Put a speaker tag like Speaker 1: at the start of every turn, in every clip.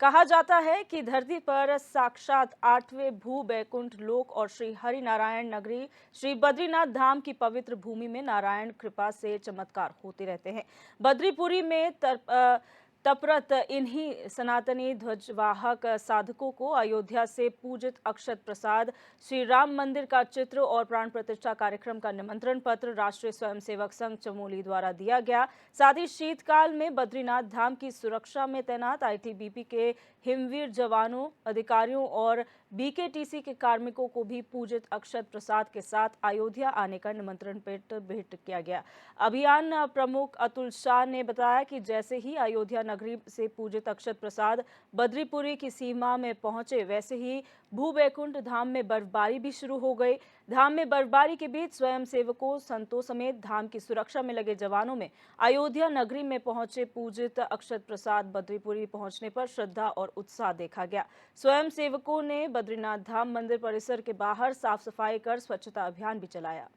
Speaker 1: कहा जाता है कि धरती पर साक्षात 8वें भू बैकुंठ लोक और श्री हरि नारायण नगरी श्री बद्रीनाथ धाम की पवित्र भूमि में नारायण कृपा से चमत्कार होते रहते हैं। बद्रीपुरी में तपरत इन्हीं सनातनी ध्वजवाहक साधकों को अयोध्या से पूजित अक्षत प्रसाद, श्री राम मंदिर का चित्र और प्राण प्रतिष्ठा कार्यक्रम का निमंत्रण पत्र राष्ट्रीय स्वयंसेवक संघ चमोली द्वारा दिया गया। साथ ही शीतकाल में बद्रीनाथ धाम की सुरक्षा में तैनात आईटीबीपी के हिमवीर जवानों, अधिकारियों और बीकेटीसी के कार्मिकों को भी पूजित अक्षत प्रसाद के साथ अयोध्या आने का निमंत्रण पत्र भेंट किया गया। अभियान प्रमुख अतुल शाह ने बताया कि जैसे ही अयोध्या नगरी से पूजित अक्षत प्रसाद बद्रीपुरी की सीमा में पहुंचे, वैसे ही भू बैकुंठ धाम में बर्फबारी भी शुरू हो गई। धाम में बर्फबारी के बीच स्वयंसेवकों, संतों समेत धाम की सुरक्षा में लगे जवानों में अयोध्या नगरी में पहुंचे पूजित अक्षत प्रसाद बद्रीपुरी पहुंचने पर श्रद्धा और उत्साह देखा गया। स्वयंसेवकों ने बद्रीनाथ धाम मंदिर परिसर के बाहर साफ सफाई कर स्वच्छता अभियान भी चलाया।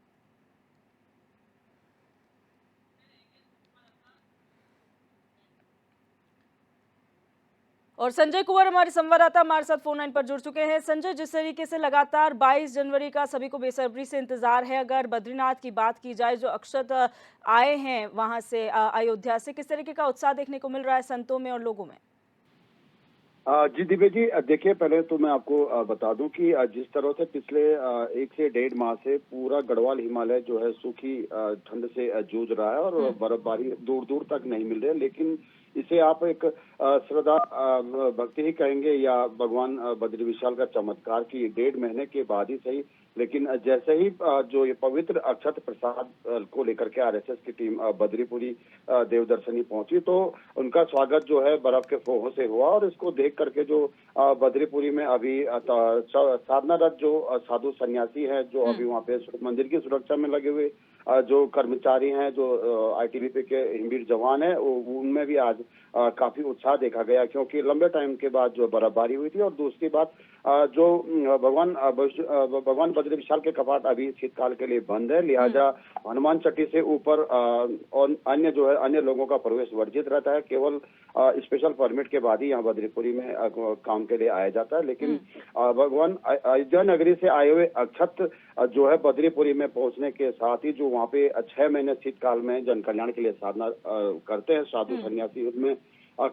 Speaker 1: और संजय कुंवर हमारे संवाददाता हमारे साथ फोन लाइन पर जुड़ चुके हैं। संजय, जिस तरीके से लगातार 22 जनवरी का सभी को बेसब्री से इंतजार है, अगर बद्रीनाथ की बात की जाए, जो अक्षत आए हैं वहां से अयोध्या से, किस तरीके का उत्साह देखने को मिल रहा है संतों में और लोगों में?
Speaker 2: जी दिव्य जी, देखिए पहले तो मैं आपको बता दूं कि जिस तरह से पिछले 1 से 1.5 माह से पूरा गढ़वाल हिमालय जो है सूखी ठंड से जूझ रहा है और बर्फबारी दूर दूर तक नहीं मिल रही है, लेकिन इसे आप एक श्रद्धा भक्ति ही कहेंगे या भगवान बद्री विशाल का चमत्कार की 1.5 महीने के बाद ही सही, लेकिन जैसे ही जो ये पवित्र अक्षत प्रसाद को लेकर के आरएसएस की टीम बद्रीपुरी देवदर्शनी पहुंची, तो उनका स्वागत जो है बर्फ के फोहों से हुआ और इसको देख करके जो बद्रीपुरी में अभी साधनारत जो साधु सन्यासी हैं, जो अभी वहाँ पे मंदिर की सुरक्षा में लगे हुए जो कर्मचारी हैं, जो आईटीबीपी के हिमवीर जवान हैं, उनमें भी आज काफी उत्साह देखा गया, क्योंकि लंबे टाइम के बाद जो बर्फबारी हुई थी। और दूसरी बात, जो भगवान बद्री विशाल के कपाट अभी शीतकाल के लिए बंद है, लिहाजा हनुमान चट्टी से ऊपर और अन्य जो है अन्य लोगों का प्रवेश वर्जित रहता है। केवल स्पेशल परमिट के बाद ही यहाँ बद्रीपुरी में काम के लिए आया जाता है। लेकिन भगवान अयोध्या नगरी से आए हुए अक्षत जो है बद्रीपुरी में पहुंचने के साथ ही जो वहाँ पे 6 महीने शीतकाल में जन कल्याण के लिए साधना करते हैं साधु सन्यासी, उसमें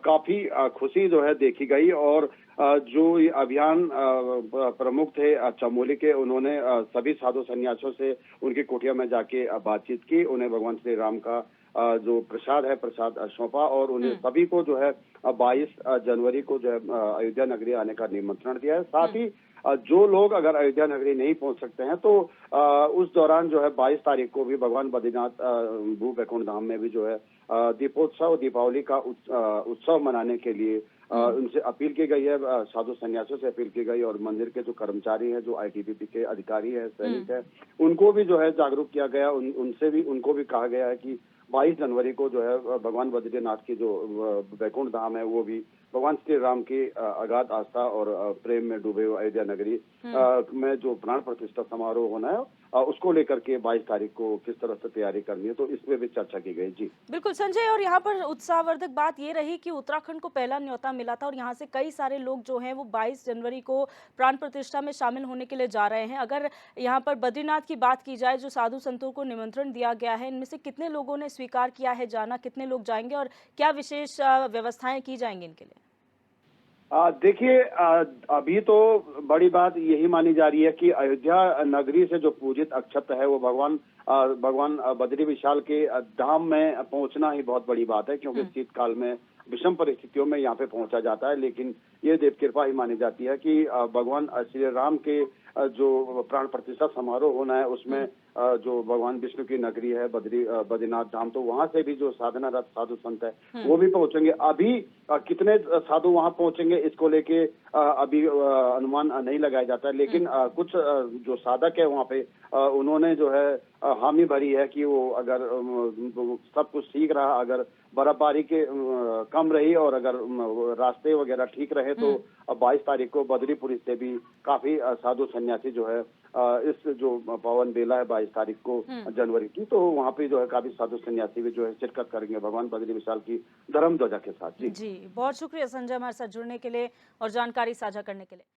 Speaker 2: काफी खुशी जो है देखी गई। और जो ये अभियान प्रमुख थे चमोली के, उन्होंने सभी साधु सन्यासियों से उनकी कुटिया में जाके बातचीत की, उन्हें भगवान श्री राम का जो प्रसाद है प्रसाद सौंपा और उन्हें सभी को जो है 22 जनवरी को जो है अयोध्या नगरी आने का निमंत्रण दिया है। साथ ही जो लोग अगर अयोध्या नगरी नहीं पहुंच सकते हैं तो उस दौरान जो है 22 तारीख को भी भगवान बद्रीनाथ भू बैकुंठ धाम में भी जो है दीपोत्सव, दीपावली का उत्सव मनाने के लिए उनसे अपील की गई है, साधु सन्यासियों से अपील की गई। और मंदिर के जो कर्मचारी हैं, जो आईटीबीपी के अधिकारी हैं, सैनिक हैं, उनको भी जो है जागरूक किया गया। उनको भी कहा गया है कि 22 जनवरी को जो है भगवान बद्रीनाथ की जो बैकुंठ धाम है, वो भी भगवान श्री राम की अगाध आस्था और प्रेम में डूबे हुए अयोध्या नगरी में जो प्राण प्रतिष्ठा समारोह होना है, उसको लेकर के 22 तारीख को किस तरह से तैयारी करनी है, तो इसमें भी चर्चा की गई। जी
Speaker 1: बिल्कुल संजय, और यहाँ पर उत्साहवर्धक बात ये रही कि उत्तराखंड को पहला न्योता मिला था और यहाँ से कई सारे लोग जो हैं वो 22 जनवरी को प्राण प्रतिष्ठा में शामिल होने के लिए जा रहे हैं। अगर यहाँ पर बद्रीनाथ की बात की जाए, जो साधु संतों को निमंत्रण दिया गया है, इनमें से कितने लोगों ने स्वीकार किया है जाना, कितने लोग जाएंगे और क्या विशेष व्यवस्थाएं की जाएंगी इनके लिए?
Speaker 2: देखिए, अभी तो बड़ी बात यही मानी जा रही है कि अयोध्या नगरी से जो पूजित अक्षत है वो भगवान बद्री विशाल के धाम में पहुंचना ही बहुत बड़ी बात है, क्योंकि शीतकाल में विषम परिस्थितियों में यहाँ पे पहुंचा जाता है। लेकिन ये देव कृपा ही मानी जाती है कि भगवान श्री राम के जो प्राण प्रतिष्ठा समारोह होना है, उसमें जो भगवान विष्णु की नगरी है बद्रीनाथ धाम, तो वहां से भी जो साधनारत साधु संत है वो भी पहुंचेंगे। अभी कितने साधु वहां पहुंचेंगे इसको लेके अभी अनुमान नहीं लगाया जाता है, लेकिन कुछ जो साधक है वहां पे उन्होंने जो है हामी भरी है कि वो अगर सब कुछ ठीक रहा, अगर बर्फबारी के कम रही और अगर रास्ते वगैरह ठीक रहे, तो 22 तारीख को बद्रीपुरी से भी काफी साधु सन्यासी जो है इस जो पावन बेला है 22 तारीख को जनवरी की, तो वहाँ पे जो है काफी साधु सन्यासी भी जो है शिरकत करेंगे भगवान बद्री विशाल की धर्म ध्वजा के साथ। जी।
Speaker 1: जी, बहुत शुक्रिया संजय हमारे साथ जुड़ने के लिए और जानकारी साझा करने के लिए।